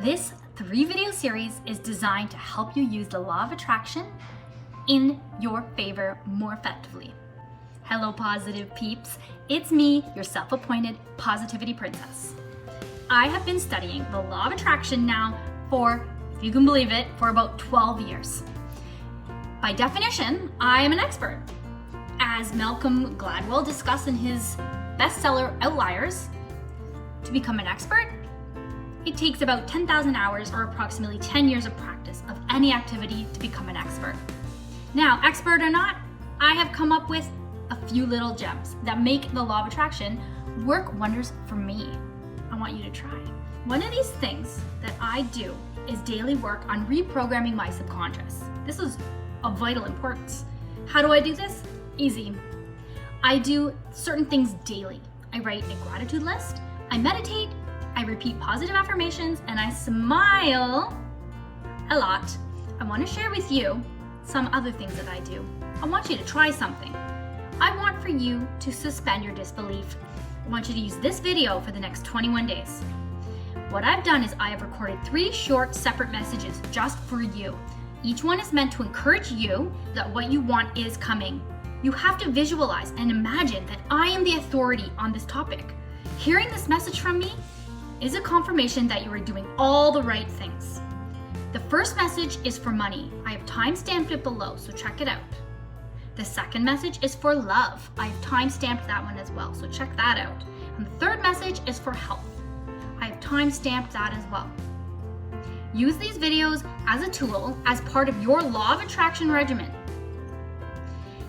This 3-video series is designed to help you use the law of attraction in your favor more effectively. Hello, positive peeps. It's me, your self-appointed positivity princess. I have been studying the law of attraction now for, if you can believe it, for about 12 years. By definition, I am an expert. As Malcolm Gladwell discussed in his bestseller, Outliers, to become an expert, it takes about 10,000 hours or approximately 10 years of practice of any activity to become an expert. Now, expert or not, I have come up with a few little gems that make the law of attraction work wonders for me. I want you to try. One of these things that I do is daily work on reprogramming my subconscious. This is of vital importance. How do I do this? Easy. I do certain things daily. I write a gratitude list, I meditate, I repeat positive affirmations, and I smile a lot. I want to share with you some other things that I do. I want you to try something. I want for you to suspend your disbelief. I want you to use this video for the next 21 days. What I've done is I have recorded 3 short separate messages just for you. Each one is meant to encourage you that what you want is coming. You have to visualize and imagine that I am the authority on this topic. Hearing this message from me is a confirmation that you are doing all the right things. The first message is for money. I have time-stamped it below, so check it out. The second message is for love. I have time-stamped that one as well, so check that out. And the third message is for health. I have time-stamped that as well. Use these videos as a tool as part of your law of attraction regimen.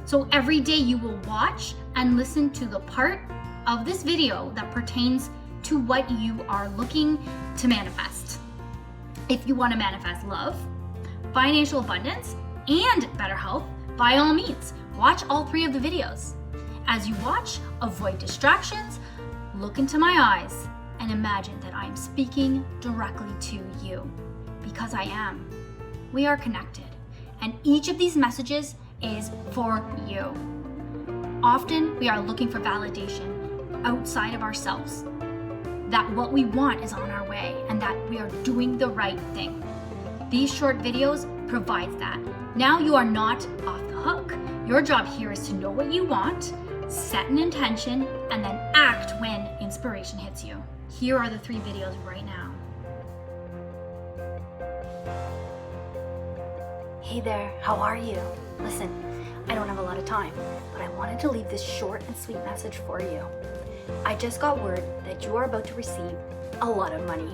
So every day you will watch and listen to the part of this video that pertains to what you are looking to manifest. If you want to manifest love, financial abundance, and better health, by all means, watch all 3 of the videos. As you watch, avoid distractions, look into my eyes, and imagine that I am speaking directly to you, because I am. We are connected, and each of these messages is for you. Often we are looking for validation outside of ourselves, that what we want is on our way and that we are doing the right thing. These short videos provide that. Now you are not off the hook. Your job here is to know what you want, set an intention, and then act when inspiration hits you. Here are the 3 videos right now. Hey there, how are you? Listen, I don't have a lot of time, but I wanted to leave this short and sweet message for you. I just got word that you are about to receive a lot of money.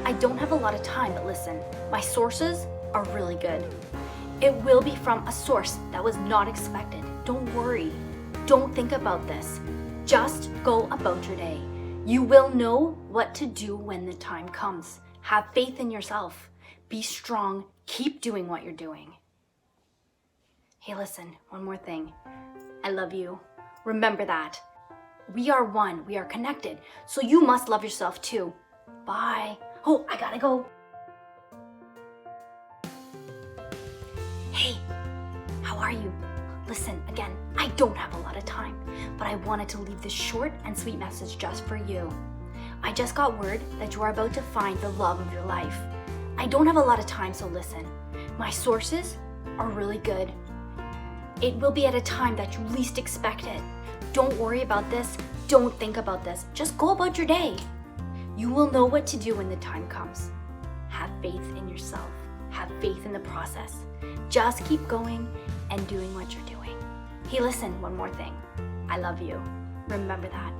I don't have a lot of time, but listen, my sources are really good. It will be from a source that was not expected. Don't worry. Don't think about this. Just go about your day. You will know what to do when the time comes. Have faith in yourself. Be strong. Keep doing what you're doing. Hey, listen, one more thing. I love you. Remember that. We are one. We are connected. So you must love yourself too. Bye. Oh, I gotta go. Hey, how are you? Listen, again, I don't have a lot of time, but I wanted to leave this short and sweet message just for you. I just got word that you are about to find the love of your life. I don't have a lot of time, so listen. My sources are really good. It will be at a time that you least expect it. Don't worry about this. Don't think about this. Just go about your day. You will know what to do when the time comes. Have faith in yourself. Have faith in the process. Just keep going and doing what you're doing. Hey, listen, one more thing. I love you. Remember that.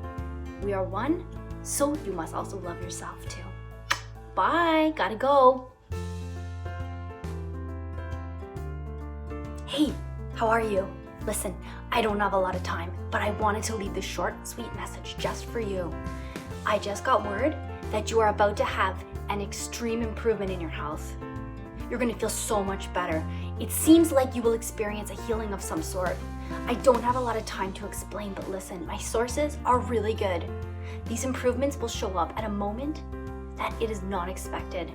We are one, so you must also love yourself too. Bye. Gotta go. Hey, how are you? Listen, I don't have a lot of time, but I wanted to leave this short, sweet message just for you. I just got word that you are about to have an extreme improvement in your health. You're gonna feel so much better. It seems like you will experience a healing of some sort. I don't have a lot of time to explain, but listen, my sources are really good. These improvements will show up at a moment that it is not expected.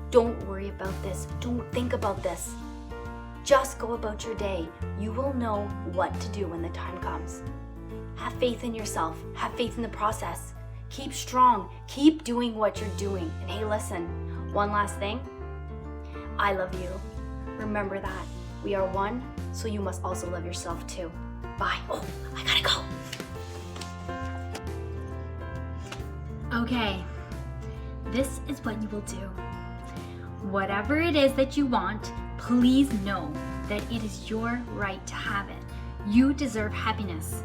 Don't worry about this. Don't think about this. Just go about your day. You will know what to do when the time comes. Have faith in yourself. Have faith in the process. Keep strong. Keep doing what you're doing. And hey, listen, One last thing. I love you. Remember that. We are one, so you must also love yourself too. Bye. Oh, I gotta go. Okay, this is what you will do. Whatever it is that you want, please know that it is your right to have it. You deserve happiness.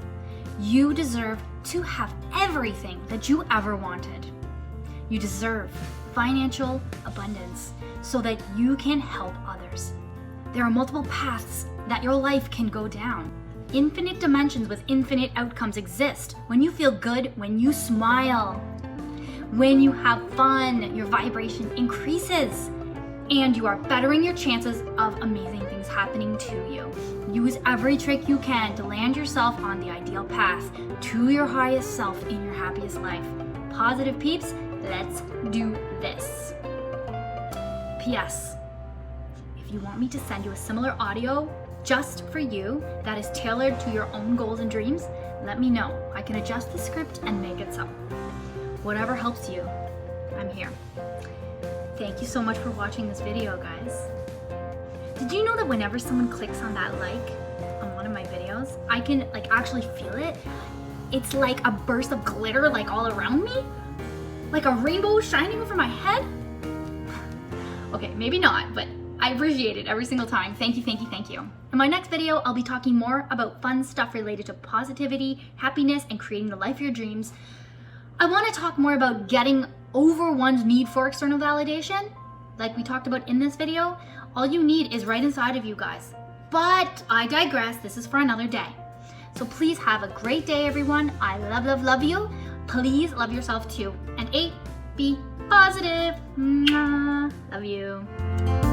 You deserve to have everything that you ever wanted. You deserve financial abundance so that you can help others. There are multiple paths that your life can go down. Infinite dimensions with infinite outcomes exist when you feel good, when you smile. When you have fun, your vibration increases and you are bettering your chances of amazing things happening to you. Use every trick you can to land yourself on the ideal path to your highest self in your happiest life. Positive peeps, let's do this. P.S. If you want me to send you a similar audio just for you that is tailored to your own goals and dreams, let me know. I can adjust the script and make it so. Whatever helps you, I'm here. Thank you so much for watching this video, guys. Did you know that whenever someone clicks on that like on one of my videos, I can actually feel it? It's like a burst of glitter all around me? Like a rainbow shining over my head? Okay, maybe not, but I appreciate it every single time. Thank you, thank you, thank you. In my next video, I'll be talking more about fun stuff related to positivity, happiness, and creating the life of your dreams. I want to talk more about getting over one's need for external validation. Like we talked about in this video, all you need is right inside of you guys. But I digress, this is for another day. So please have a great day, everyone. I love, love, love you. Please love yourself too. And 8, be positive. Mwah. Love you.